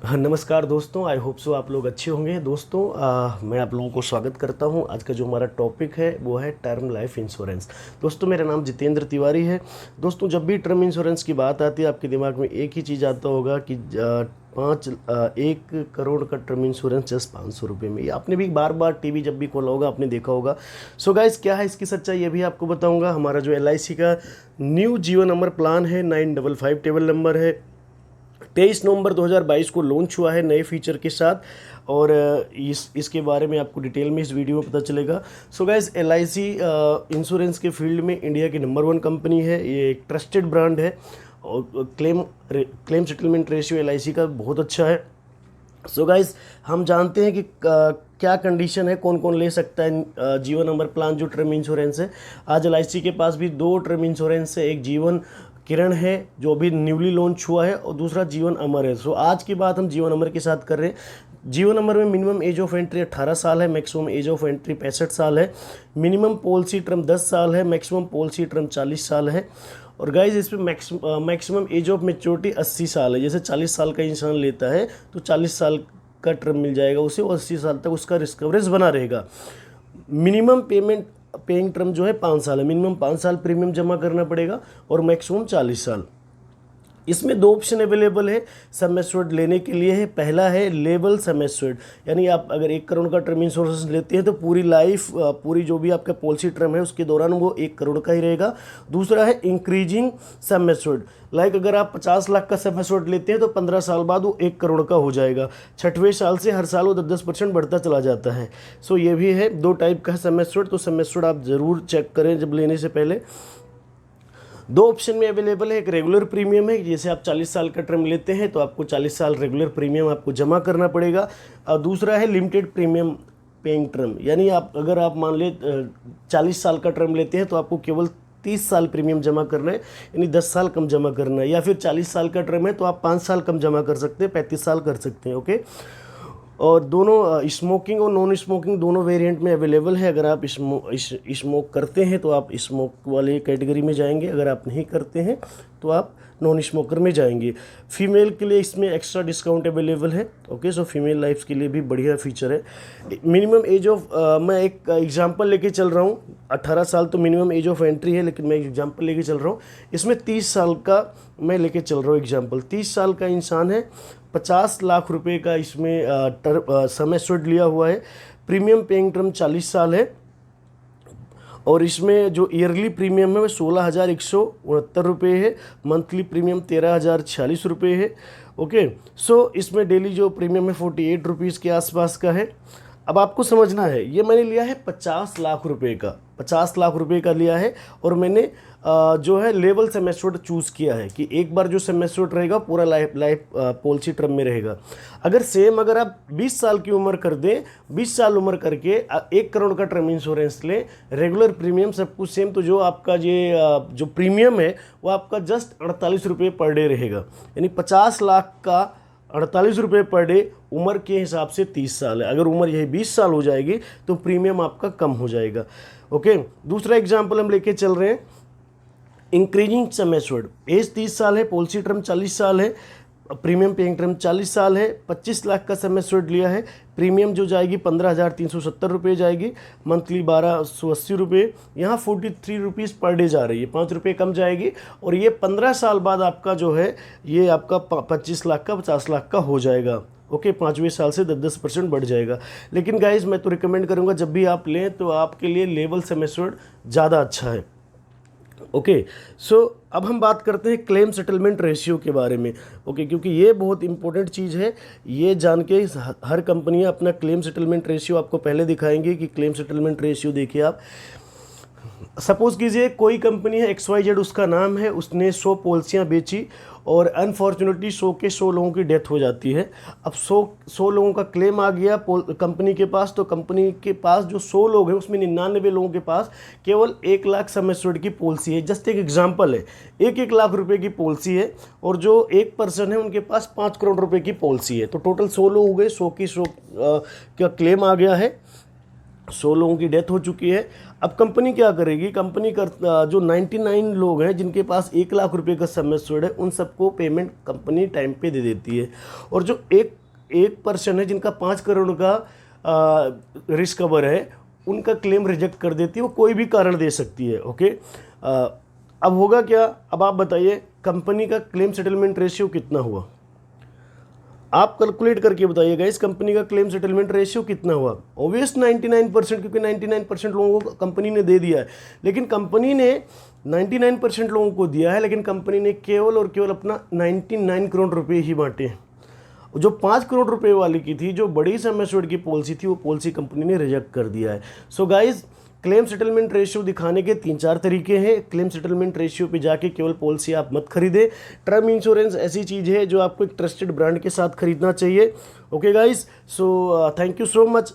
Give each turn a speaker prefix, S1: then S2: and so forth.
S1: हाँ, नमस्कार दोस्तों। आई होप सो आप लोग अच्छे होंगे। दोस्तों मैं आप लोगों को स्वागत करता हूं। आज का जो हमारा टॉपिक है वो है टर्म लाइफ इंश्योरेंस। दोस्तों मेरा नाम जितेंद्र तिवारी है। दोस्तों जब भी टर्म इंश्योरेंस की बात आती है आपके दिमाग में एक ही चीज़ आता होगा कि 1 करोड़ का टर्म इंश्योरेंस जस्ट 500 रुपये में। ये आपने भी बार बार टीवी जब भी खोला होगा आपने देखा होगा। सो गाइस क्या है इसकी सच्चाई ये भी आपको बताऊँगा। हमारा जो LIC का न्यू जीवन अमर प्लान है 955 टेबल नंबर है। 23 नवंबर 2022 को लॉन्च हुआ है नए फीचर के साथ और इसके बारे में आपको डिटेल में इस वीडियो में पता चलेगा। सो गाइस LIC इंश्योरेंस के फील्ड में इंडिया की नंबर 1 कंपनी है। ये एक ट्रस्टेड ब्रांड है और क्लेम सेटलमेंट रेशियो LIC का बहुत अच्छा है। सो गाइस हम जानते हैं कि क्या कंडीशन है, कौन कौन ले सकता है जीवन नंबर प्लान जो टर्म इंश्योरेंस है। आज LIC के पास भी 2 टर्म इंश्योरेंस है। एक जीवन किरण है जो अभी न्यूली लॉन्च हुआ है और दूसरा जीवन अमर है। सो आज की बात हम जीवन अमर के साथ कर रहे हैं। जीवन अमर में मिनिमम एज ऑफ एंट्री 18 साल है, मैक्सिमम एज ऑफ एंट्री 65 साल है। मिनिमम पॉलिसी टर्म 10 साल है, मैक्सिमम पॉलिसी टर्म 40 साल है। और गाइज इसमें मैक्सिमम एज ऑफ मेच्योरिटी 80 साल है। जैसे 40 साल का इंसान लेता है तो 40 साल का टर्म मिल जाएगा उसे और 80 साल तक उसका रिस्क कवरेज बना रहेगा। मिनिमम पेइंग टर्म जो है 5 साल है। मिनिमम 5 साल प्रीमियम जमा करना पड़ेगा और मैक्सिमम 40 साल। इसमें 2 ऑप्शन अवेलेबल है सम एश्योर्ड लेने के लिए है। पहला है लेवल सम एश्योर्ड, यानी आप अगर 1 करोड़ का टर्म इंश्योरेंस लेते हैं तो पूरी लाइफ पूरी जो भी आपका पॉलिसी टर्म है उसके दौरान वो 1 करोड़ का ही रहेगा। दूसरा है इंक्रीजिंग सम एश्योर्ड, लाइक अगर आप 50 लाख का सम एश्योर्ड लेते हैं तो 15 साल बाद वो 1 करोड़ का हो जाएगा। 6वें साल से हर साल वो 10% बढ़ता चला जाता है। सो ये भी है 2 टाइप का सम एश्योर्ड। तो सम एश्योर्ड आप ज़रूर चेक करें जब लेने से पहले। 2 ऑप्शन में अवेलेबल है। एक रेगुलर प्रीमियम है, जैसे आप 40 साल का टर्म लेते हैं तो आपको 40 साल रेगुलर प्रीमियम आपको जमा करना पड़ेगा। और दूसरा है लिमिटेड प्रीमियम पेइंग टर्म, यानी अगर आप मान ले 40 साल का टर्म लेते हैं तो आपको केवल 30 साल प्रीमियम जमा करना है, यानी 10 साल कम जमा करना है। या फिर 40 साल का टर्म है तो आप 5 साल कम जमा कर सकते हैं, 35 साल कर सकते हैं। ओके। और दोनों स्मोकिंग और नॉन स्मोकिंग दोनों वेरिएंट में अवेलेबल है। अगर आप स्मोक करते हैं तो आप स्मोक वाले कैटेगरी में जाएंगे, अगर आप नहीं करते हैं तो आप नॉन स्मोकर में जाएंगे। फीमेल के लिए इसमें एक्स्ट्रा डिस्काउंट अवेलेबल है। ओके। सो फीमेल लाइफ्स के लिए भी बढ़िया फीचर है। मिनिमम एज ऑफ मैं एक एग्जांपल लेके चल रहा हूँ। 18 साल तो मिनिमम एज ऑफ एंट्री है, लेकिन मैं एग्जांपल लेके चल रहा हूँ। इसमें 30 साल का मैं लेके चल रहा हूँ एग्जांपल। 30 साल का इंसान है, 50 लाख रुपए का इसमें सम एश्योर्ड लिया हुआ है। प्रीमियम पेइंग टर्म 40 साल है और इसमें जो ईयरली प्रीमियम है वो 16,169 रुपये है। मंथली प्रीमियम 13,046 रुपये है। ओके। सो इसमें डेली जो प्रीमियम है 48 रुपीज़ के आसपास का है। अब आपको समझना है ये मैंने लिया है 50 लाख रुपए का, 50 लाख रुपए का लिया है और मैंने जो है लेवल सम एश्योर्ड चूज़ किया है कि एक बार जो सम एश्योर्ड रहेगा पूरा लाइफ पॉलिसी टर्म में रहेगा। अगर आप 20 साल की उम्र कर दें, 20 साल उम्र करके 1 करोड़ का टर्म इंश्योरेंस लें, रेगुलर प्रीमियम सब कुछ सेम, तो जो आपका ये जो प्रीमियम है वो आपका जस्ट 48 रुपये पर डे रहेगा। यानी 50 लाख का 48 रुपये पर डे, उम्र के हिसाब से 30 साल है। अगर उम्र यही 20 साल हो जाएगी तो प्रीमियम आपका कम हो जाएगा। ओके। दूसरा एग्जांपल हम लेके चल रहे हैं इंक्रीजिंग सम एश्योर्ड। एज 30 साल है, पॉलिसी टर्म 40 साल है, प्रीमियम पेइंग टर्म 40 साल है। 25 लाख का सम एश्योर्ड लिया है। प्रीमियम जो जाएगी 15,370 रुपये जाएगी, मंथली 1,280 रुपये। यहाँ 43 रुपीज़ पर डे जा रही है, 5 रुपये कम जाएगी। और ये 15 साल बाद आपका जो है ये आपका 25 लाख का 50 लाख का हो जाएगा। ओके। 5वें साल से 10% बढ़ जाएगा। लेकिन गाइज मैं तो रिकमेंड करूँगा जब भी आप लें तो आपके लिए लेवल सम एश्योर्ड ज़्यादा अच्छा है। ओके। सो अब हम बात करते हैं क्लेम सेटलमेंट रेशियो के बारे में। ओके। क्योंकि ये बहुत इंपॉर्टेंट चीज़ है। ये जान के हर कंपनियां अपना क्लेम सेटलमेंट रेशियो आपको पहले दिखाएंगे कि क्लेम सेटलमेंट रेशियो देखिए आप। सपोज कीजिए कोई कंपनी है XYZ, उसका नाम है, उसने 100 पॉलिसियाँ बेची और अनफॉर्चुनेटली 100 के 100 लोगों की डेथ हो जाती है। अब 100 लोगों का क्लेम आ गया कंपनी के पास, तो कंपनी के पास जो 100 लोग हैं उसमें 99 लोगों के पास केवल 1 लाख सम एश्योर्ड की पॉलिसी है। जस्ट एक एग्जांपल है, 1 लाख रुपए की पॉलिसी है और जो एक पर्सन है उनके पास 5 करोड़ रुपए की पॉलिसी है। तो टोटल 100 लोग हो गए, 100 की 100 का क्लेम आ गया है। 100 लोगों की डेथ हो चुकी है। अब कंपनी क्या करेगी, कंपनी जो 99 लोग हैं जिनके पास 1 लाख रुपए का सम एश्योर्ड है, उन सबको पेमेंट कंपनी टाइम पे दे देती है। और जो एक पर्सन है जिनका 5 करोड़ का रिस्क कवर है, उनका क्लेम रिजेक्ट कर देती है, वो कोई भी कारण दे सकती है। ओके, अब होगा क्या, अब आप बताइए कंपनी का क्लेम सेटलमेंट रेशियो कितना हुआ, आप कैलकुलेट करके बताइएगा इस कंपनी का क्लेम सेटलमेंट रेशियो कितना हुआ। ऑब्वियस 99%, क्योंकि 99% लोगों को कंपनी ने दे दिया है। लेकिन कंपनी ने 99% लोगों को दिया है, लेकिन कंपनी ने केवल और केवल अपना 99 करोड़ रुपए ही बांटे हैं। जो 5 करोड़ रुपए वाली की थी, जो बड़ी सम एश्योर्ड की पॉलिसी थी, वो पॉलिसी कंपनी ने रिजेक्ट कर दिया है। So guys, claim settlement ratio दिखाने के 3-4 तरीके हैं। क्लेम सेटलमेंट रेशियो पे जाके केवल पॉलिसी आप मत खरीदें। टर्म इंश्योरेंस ऐसी चीज़ है जो आपको एक ट्रस्टेड ब्रांड के साथ खरीदना चाहिए। Okay guys, so thank you so much.